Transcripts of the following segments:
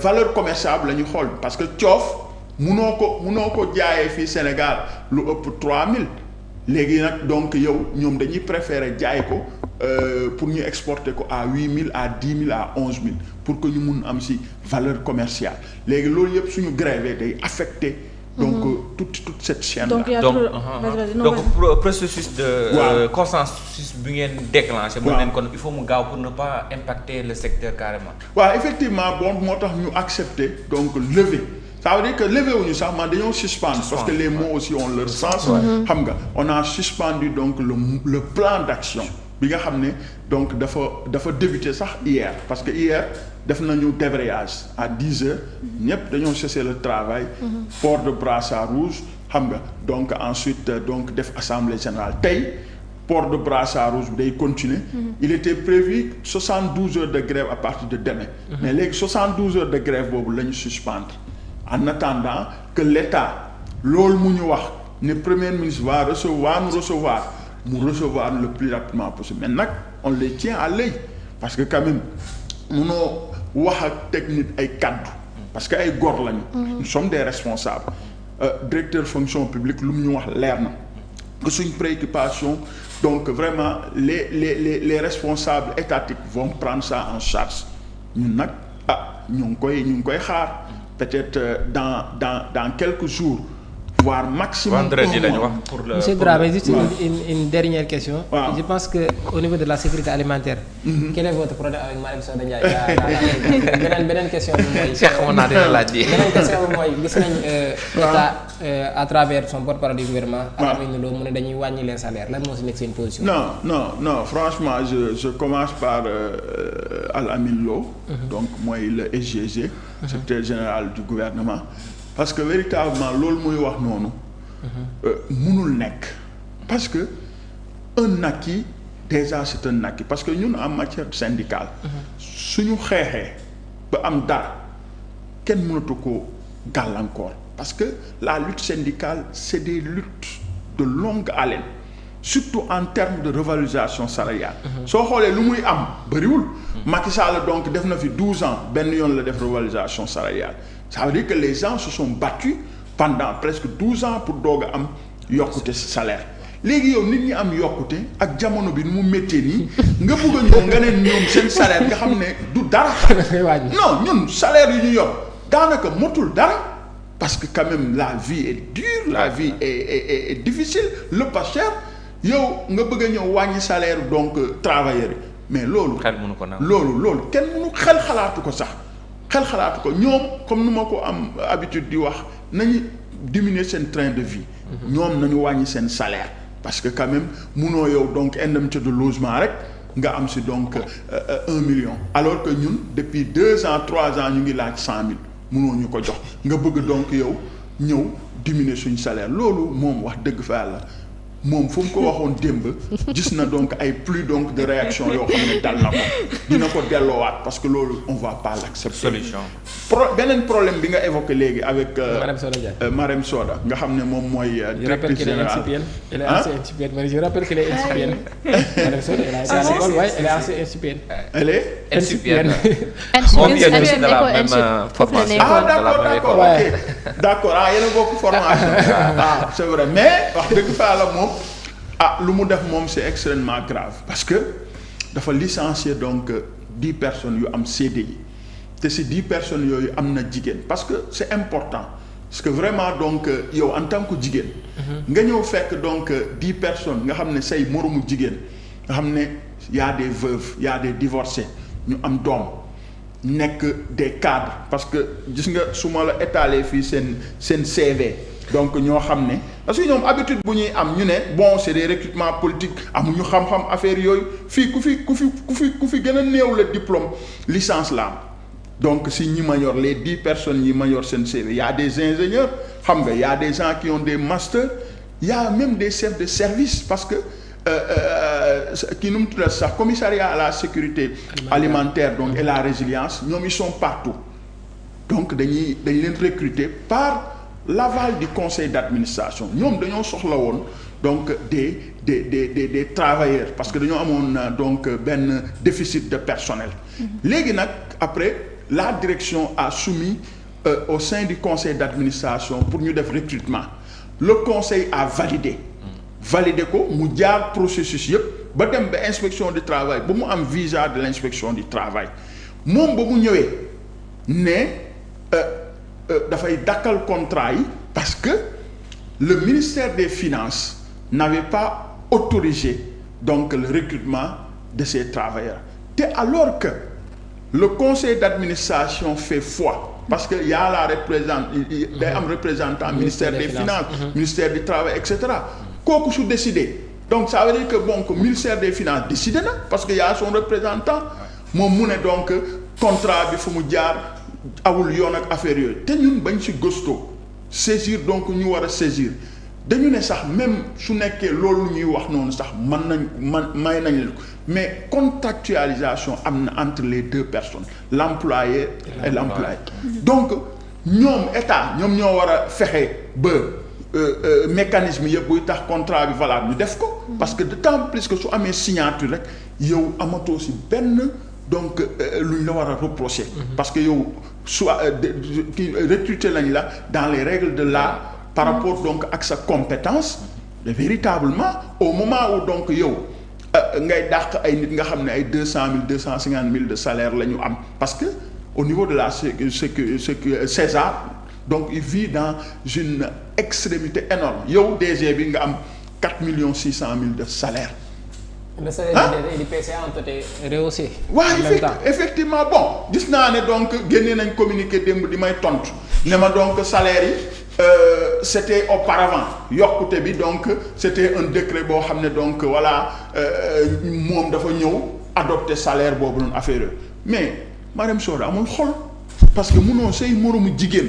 valeur commerciable la ñu xool parce que coof munoo ko jaayee fii Sénégal lu ëpp 3000 léegi nag donc yow ñoom dañuy préférer jaay ko pour ñu exporter ko à 8000 à 10 000 à 11 000 pour que ñu mun am si valeur commerciale léegi loolu yëpp suñu grève day affecté. donc toute cette chaîne là. donc processus de consensus bi ngeen déclenché. waaw mën nañ kon il faut mu gaaw pour ne pas impacter le secteur carrément. waaw effectivement bon moo tax ñu accepter donc lever. ça veut dire que levé wuñu sax man dañoo suspendre parce que les mots aussi ont leur sens. xam nga on a suspendu donc le plan d'action bi nga xam ne donc dafa débuté sax hier parce que hier def nañu débrayage à 10 heures ñëpp dañoo cessé le travail. port de brassard rouge xam nga donc ensuite donc def assemblée générale tey port de brassard rouge bi day continuer. il était prévu 72 heures de grève à partir de demain. mais léegi 72 heures de grève boobu la ñu suspendre. en attendant que l'État loolu mu ñu wax ne premier ministre va recevoir mu recevoir le plus rapidement possible mais nag on les tient à l'œil parce que quand même munoo wax ak technique ay kaddu parce que ay góor lañu. nous sommes des responsables. directeur fonction publique lu mu ñu wax leer na que suñ préoccupation donc vraiment les responsables étatiques vont prendre ça en charge ñun nag ñu ngi koy xaar. peut-être dans quelques jours voire maximum. vendredi dañu wax pour le. Monsieur Dramé juste une dernière question. Je pense que au niveau de la sécurité alimentaire. Quel est votre problème avec Marième Soda Ndiaye. beneen question bi mooy. Cheikh mën naa dina laaj beneen question bi mooy gis nañ état à travers son porte-parole du gouvernement. Amina Lo mu ne dañuy wàññi les salaires lan moo si nekk seen position. non franchement je commence par Al-Amin Lo. donc mooy le SGG. secrétaire général du gouvernement. parce que véritablement loolu muy wax noonu. mënul nekk. parce que un acquis déjà c'est un acquis parce que ñun en matière syndicale. suñu xeexee ba am dara kenn mënatu ko gàllankoor. parce que la lutte syndicale c'est des luttes de longue haleine surtout en termes de revalorisation salariale. soo xoolee lu muy am bëriwul. Macky Sall donc def na fi 12 ans benn yoon la def revalorisation salariale. ça veut dire que les gens se sont battus pendant presque 12 ans pour doog a am yokkute salaire léegi yow nit ñi am yokkute ak jamono bi nu mu méttee nii nga bëgg a ñëw nga ne ñoom seen salaire nga xam ne du dara. non ñun salaire yu ñu yor daanaka motul dara parce que quand même la vie est dure la vie est difficile le pas cher yow nga bëgg a ñëw wàññi salaire donc travailleur yi mais loolu. xel mënu ko naan loolu kenn mënu xel xalaatu ko sax. xel xalaatu ko ñoom comme nu ma ko am habitude di wax nañu diminuer seen train de vie. ñoom nañu wàññi seen salaire. parce que quand même munoo yow donc indemnité de logement rek nga am si donc 1 million. alors que ñun depuis 2 ans 3 ans ñu ngi laaj 100 000 munoo ñu ko jox nga bëgg donc yow ñëw diminuer suñu salaire loolu moom wax dëgg fa yàlla moom fu mu ko waxoon démb gis na donc ay plus donc de réaction yoo xam ne dal na ko dina ko delloowaat parce que loolu on va pas l'accepter. solution. beneen problème bi nga évoqué léegi avec. Marième Soda Soda nga xam ne moom mooy. directrice générale elle est assez incipiente mais je rappelle qu'elle est incipiente. Marième Soda elle a été à l'école waaye elle est assez incipiente. elle est. incipiente. moom yéen aussi de la même formation. d'accord ok d'accord yéen a bokk formation. c'est vrai mais wax dëgg fa la moom. lu mu def moom c'est extrêmement grave parce que dafa licencier donc 10 personnes yu am CDI te si 10 personnes yooyu am na jigéen parce que c'est important parce que vraiment donc yow en tant que jigéen. nga ñëw fekk donc 10 personnes nga xam ne say moromu jigéen nga xam ne y a des veuves y a des divorcés ñu am doom nekk des cadres parce que gis nga su ma la étaler fii seen CV. donc ñoo xam ne parce que ñoom habitude bu ñuy am ñu ne bon c'est des recrutements politiques amuñu xam-xam affaire yooyu fii ku fi gën a néew la diplôme licence la am donc si ñi ma yor les 10 personnes yi ma yor seen CV y a des ingénieurs xam nga y a des gens qui ont des masters y a même des chefs de service parce que kii nu mu tuddee sax commissariat à la sécurité alimentaire donc et la résilience ñoom ils sont partout donc dañ leen recruter par l'aval du conseil d'administration ñoom dañoo soxla woon donc des travailleurs parce que dañoo amoon donc benn déficit de personnel. léegi nag après la direction a soumis au sein du conseil d'administration pour ñu def recrutement le conseil a validé ko mu jaar processus yëpp ba dem ba inspection du travail ba mu am visa de l'inspection du travail moom ba mu ñëwee ne dafay dakkal contrat yi parce que le ministère des finances n'avait pas autorisé donc le recrutement de ces travailleurs te alors que le conseil d'administration fait foi parce que y a la day am représentant ministère des finances ministère du travail et cetera kooku su décidé donc ça veut dire que bon que ministère des finances décidé na parce que y a son représentant moom mu ne donc contrat bi fu mu jaar awul yoon ak affaire yooyu te ñun bañ ci gëstoo saisir donc ñu war a saisir dañu ne sax même su nekkee loolu ñuy wax noonu sax may nañ leen ko mais contractualisation am na entre les deux personnes l'employé et l'employé donc ñoom état ñoom ñoo war a fexe ba mécanisme yëpp buy tax contrat bi valable ñu def ko parce que d'autant plus que su amee signature rek yow amatoo ci benn donc lu ñu la war a reprocher parce que yow soit kii recruter lañ la dans les règles de l'art par rapport donc ak sa compétence véritablement au moment où donc yow ngay dàq ay nit nga xam ne ay 200 000 250 000 de salaire la ñu am parce que au niveau de la César donc il vit dans une extrémité énorme yow DG bi nga am 4 600 000 de salaire. le salaire du PCA ont été rehaussés. waaw effectivement bon gis naa ne donc génnee nañ communiqué démb di may tontu ne ma donc salaire yi. C'était auparavant yokkute bi donc c'était un décret boo xam ne donc voilà moom dafa ñëw adopter salaire boobu noonu affaire yooyu mais Marième Soda amul xol parce que munoo say moroomu jigéen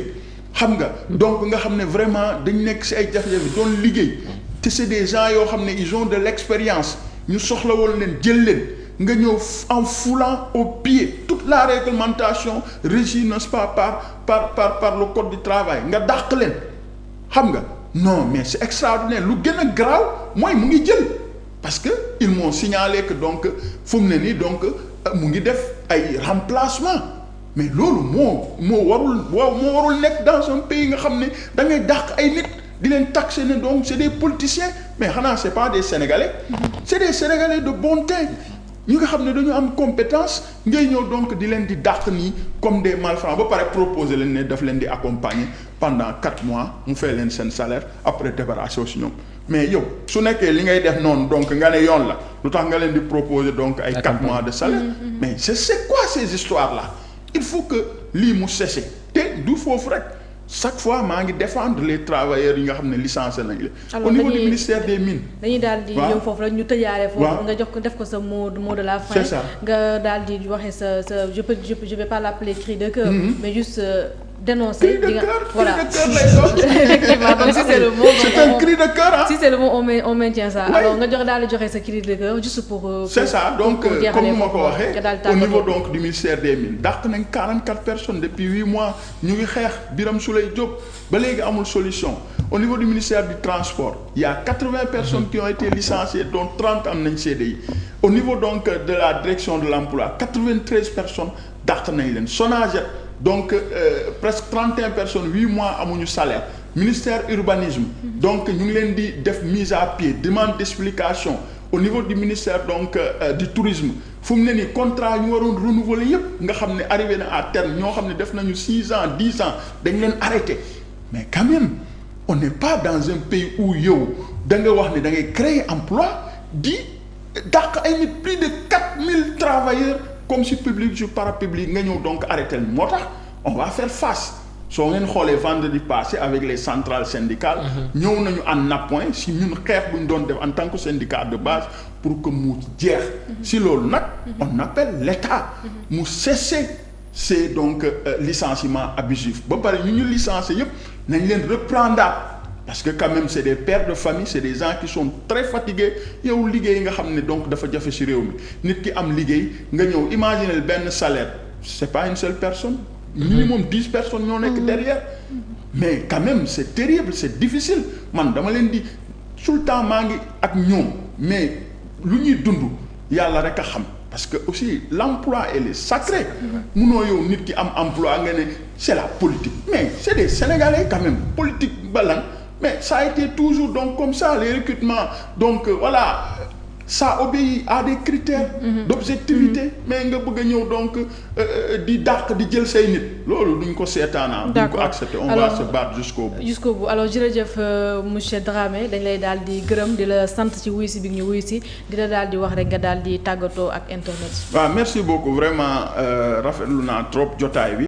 xam nga donc nga xam ne vraiment dañ nekk ci ay jafe-jafe doon liggéey te c'est des gens yoo xam ne ils ont de l'expérience ñu soxla woon leen jël leen nga ñëw en foulant au pied toute la réglementation régie n'est-ce pas par le code du travail nga dàq leen xam nga non mais c'est extraordinaire lu gën a grave mooy mu ngi jël parce que ils m'ont signalé que donc fu mu ne nii donc mu ngi def ay remplacement mais loolu moo warul nekk dans un pays nga xam ne da ngay dàq ay nit di leen taxer ne donc c'est des politiciens mais xanaa c'est pas des Sénégalais c'est des Sénégalais de bon teint ñi nga xam ne dañu am compétence ngay ñëw donc di leen di dàq nii comme des malfrats ba pare proposer leen ne daf leen di accompagner pendant 4 mois mu fay leen seen salaire après débarrasser aussi ñoom mais yow su nekkee li ngay def noonu donc nga ne yoon la lu tax nga leen di proposer donc ay 4 mois de salaire mais c'est quoi ces histoires là il faut que lii mu cesse te du foofu rek chaque fois maa ngi défendre les travailleurs yi nga xam ne licencié nañ la. au niveau du ministère des mines. dañuy daal di ñëw foofu rek ñu tëjaale foofu. nga jox ko def ko sa mot de la fin. c'est ça nga daal di waxee sa je vais pas l'appeler cri de cœur. mais juste dénoncer. cri de cœur voilà cri de cœur lay doon. effectivement donc si c'est le mot. c'est un cri de cœur si c'est le mot on maintient ça. alors nga jox daal di joxe sa cri de cœur juste pour. c'est ça donc comme ni ma ko waxee au niveau donc du ministère des mines dàq nañ 44 personnes depuis 8 mois ñu ngi xeex Birame Souleye Diop ba léegi amul solution au niveau du ministère du transport il y a 80 personnes qui ont été licenciées dont 30 am nañ CDI au niveau donc de la direction de l'emploi 93 personnes dàq nañ leen Sonaget donc presque 31 personnes 8 mois amuñu salaire ministère urbanisme donc ñu ngi leen di def mise à pied demande d'explication au niveau du ministère donc du tourisme fu mu ne nii contrat ñu waroon renouveler yépp nga xam ne arrivé na à terme ñoo xam ne def nañu 6 ans 10 ans dañ leen arrêté mais quand même on n'est pas dans un pays où yow da nga wax ne da ngay créer emploi di dàq ay nit plus de 4000 travailleurs comme si public si parapublic nga ñëw donc arrêté moo tax on va faire face soo ngeen xoolee vendredi passé avec les centrales syndicales ñëw nañu en appoint si ñun xeex bu ñu doon def en tant que syndicat de base pour que mu jeex si loolu nag on appelle l'État mu cesser ces donc licenciements abusifs ba pare ñu licencier yépp nañ leen reprendre parce que quand même c'est des pères de famille c'est des gens qui sont très fatigués yow liggéey nga xam ne donc dafa jafe ci réew mi nit ki am liggéey nga ñëw imaginer benn salaire c'est pas une seule personne minimum 10 personnes ñoo nekk derrière mais quand même c'est terrible c'est difficile man dama leen di tout le temps maa ngi ak ñoom mais lu ñuy dund yàlla rek a xam parce que aussi l'emploi elle est sacrée. munoo yow nit ki am emploi nga ne c'est la politique mais c'est des Sénégalais quand même politique balan mais ça a été toujours donc comme ça les recrutements donc voilà. Ça obéit à des critères d'objectivité mais nga bëgg a ñëw donc di dàq di jël say nit loolu duñ ko seetaanaa duñ ko accepter on va se battre jusqu'au bout alors jërëjëf monsieur Dramé dañ lay daal di gërëm di la sant ci wuyu si bi ñu wuyu si di la daal di wax rek nga daal di tàggatoo ak internet. waaw merci beaucoup vraiment rafetlu naa trop jotaay bi